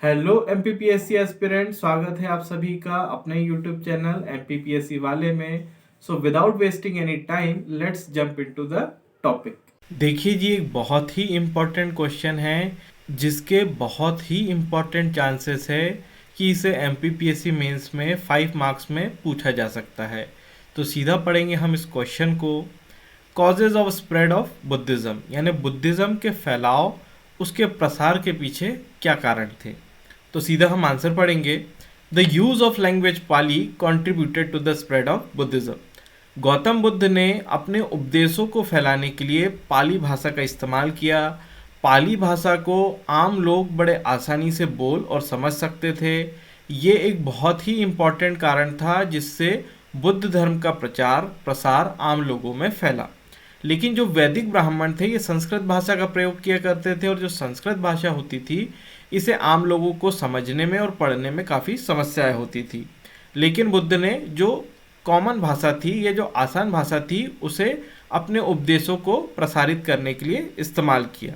Hello MPPSC aspirant, स्वागत है आप सभी का अपने यूट्यूब चैनल एमपीपीएससी वाले में। So without wasting any time let's jump into the topic. देखिए जी, एक बहुत ही इम्पोर्टेंट क्वेश्चन है जिसके बहुत ही इम्पोर्टेंट चांसेस है कि इसे एमपीपीएससी मेंस में 5 मार्क्स में पूछा जा सकता है। तो सीधा पढ़ेंगे हम इस क्वेश्चन को। Causes of spread of Buddhism, यानी बुद्धिज़्म के फैलाव, उसके प्रसार के पीछे क्या कारण थे। तो सीधा हम आंसर पढ़ेंगे। The use of language Pali contributed to the spread of Buddhism. Gautam Buddha ने अपने उपदेशों को फैलाने के लिए पाली भाषा का इस्तेमाल किया। पाली भाषा को आम लोग बड़े आसानी से बोल और समझ सकते थे। ये एक बहुत ही इम्पॉर्टेंट कारण था जिससे बुद्ध धर्म का प्रचार प्रसार आम लोगों में फैला। लेकिन जो वैदिक ब्राह्मण थे ये संस्कृत भाषा का प्रयोग किया करते थे, और जो संस्कृत भाषा होती थी इसे आम लोगों को समझने में और पढ़ने में काफ़ी समस्याएं होती थी। लेकिन बुद्ध ने जो कॉमन भाषा थी, ये जो आसान भाषा थी, उसे अपने उपदेशों को प्रसारित करने के लिए इस्तेमाल किया।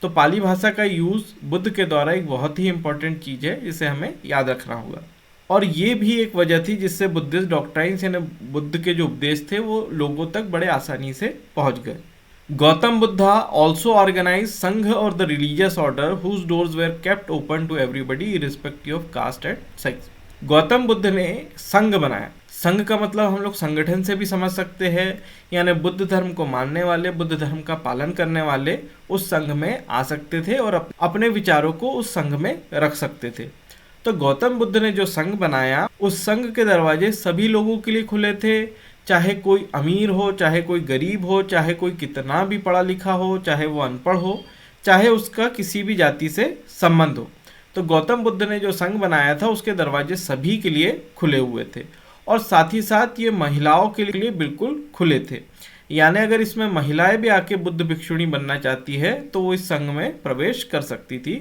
तो पाली भाषा का यूज़ बुद्ध के द्वारा एक बहुत ही इम्पोर्टेंट चीज़ है, इसे हमें याद रखना होगा। और ये भी एक वजह थी जिससे बुद्धिस्ट डॉक्ट्राइन्स यानी बुद्ध के जो उपदेश थे वो लोगों तक बड़े आसानी से पहुंच गए। गौतम बुद्धा ऑल्सो ऑर्गेनाइज संघ और the religious order whose doors were kept open to everybody irrespective of caste and sex. Gautam Buddha ने संघ बनाया। संघ का मतलब हम लोग संगठन से भी समझ सकते हैं, यानी बुद्ध धर्म को मानने वाले, बुद्ध धर्म का पालन करने वाले उस संघ में आ सकते थे और अपने विचारों को उस संघ में रख सकते थे। तो गौतम बुद्ध ने जो संघ बनाया, उस संघ के दरवाजे सभी लोगों के लिए खुले थे, चाहे कोई अमीर हो, चाहे कोई गरीब हो, चाहे कोई कितना भी पढ़ा लिखा हो, चाहे वो अनपढ़ हो, चाहे उसका किसी भी जाति से संबंध हो। तो गौतम बुद्ध ने जो संघ बनाया था उसके दरवाजे सभी के लिए खुले हुए थे, और साथ ही साथ ये महिलाओं के लिए बिल्कुल खुले थे। यानी अगर इसमें महिलाएं भी आके बुद्ध भिक्षुणी बनना चाहती है तो वो इस संघ में प्रवेश कर सकती थी।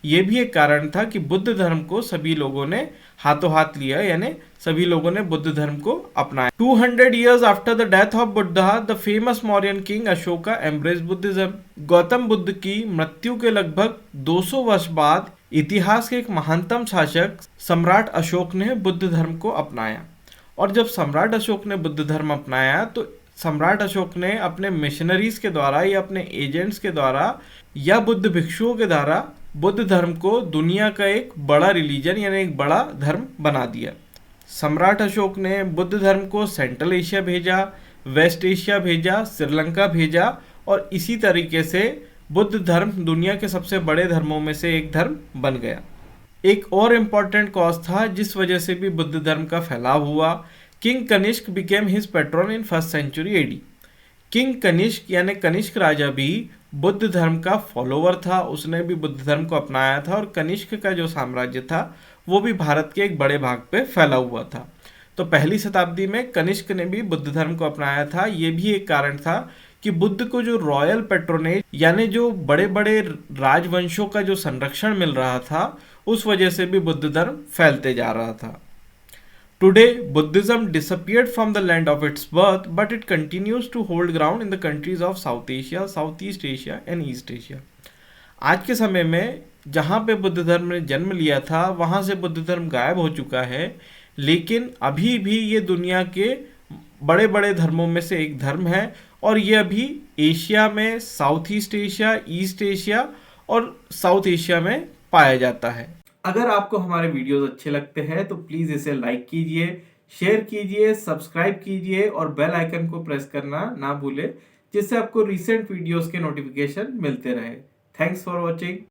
ये भी एक कारण था कि बुद्ध धर्म को सभी लोगों ने हाथों हाथ लिया, यानी सभी लोगों ने बुद्ध धर्म को अपनाया। 200 years after the death of Buddha, the famous Mauryan king Ashoka embrace Buddhism. Gautam Buddha की मृत्यु के लगभग 200 वर्ष बाद इतिहास के एक महानतम शासक सम्राट अशोक ने बुद्ध धर्म को अपनाया। और जब सम्राट अशोक ने बुद्ध धर्म अपनाया तो सम्राट अशोक ने अपने मिशनरीज के द्वारा या अपने एजेंट्स के द्वारा या बुद्ध भिक्षुओं के द्वारा बुद्ध धर्म को दुनिया का एक बड़ा रिलीजन यानी एक बड़ा धर्म बना दिया। सम्राट अशोक ने बुद्ध धर्म को सेंट्रल एशिया भेजा, वेस्ट एशिया भेजा, श्रीलंका भेजा, और इसी तरीके से बुद्ध धर्म दुनिया के सबसे बड़े धर्मों में से एक धर्म बन गया। एक और इम्पॉर्टेंट कॉज था जिस वजह से भी बुद्ध धर्म का फैलाव हुआ। King Kanishka became his patron in 1st century AD। King Kanishka यानी कनिष्क राजा भी बुद्ध धर्म का फॉलोवर था, उसने भी बुद्ध धर्म को अपनाया था, और कनिष्क का जो साम्राज्य था वो भी भारत के एक बड़े भाग पे फैला हुआ था। तो पहली शताब्दी में कनिष्क ने भी बुद्ध धर्म को अपनाया था। ये भी एक कारण था कि बुद्ध को जो रॉयल पेट्रोनेज यानी जो बड़े बड़े राजवंशों का जो संरक्षण मिल रहा था, उस वजह से भी बुद्ध धर्म फैलते जा रहा था। Today, Buddhism disappeared from the land of its birth, but it continues to hold ground in the countries of South Asia, Southeast Asia and East Asia। आज के समय में जहाँ पे बुद्ध धर्म ने जन्म लिया था वहाँ से बुद्ध धर्म गायब हो चुका है, लेकिन अभी भी ये दुनिया के बड़े बड़े धर्मों में से एक धर्म है, और ये अभी एशिया में, south east Asia, east Asia और साउथ एशिया में पाया जाता है। अगर आपको हमारे वीडियोस अच्छे लगते हैं तो प्लीज़ इसे लाइक कीजिए, शेयर कीजिए, सब्सक्राइब कीजिए और बेल आइकन को प्रेस करना ना भूलें, जिससे आपको रिसेंट वीडियोस के नोटिफिकेशन मिलते रहे। Thanks for watching.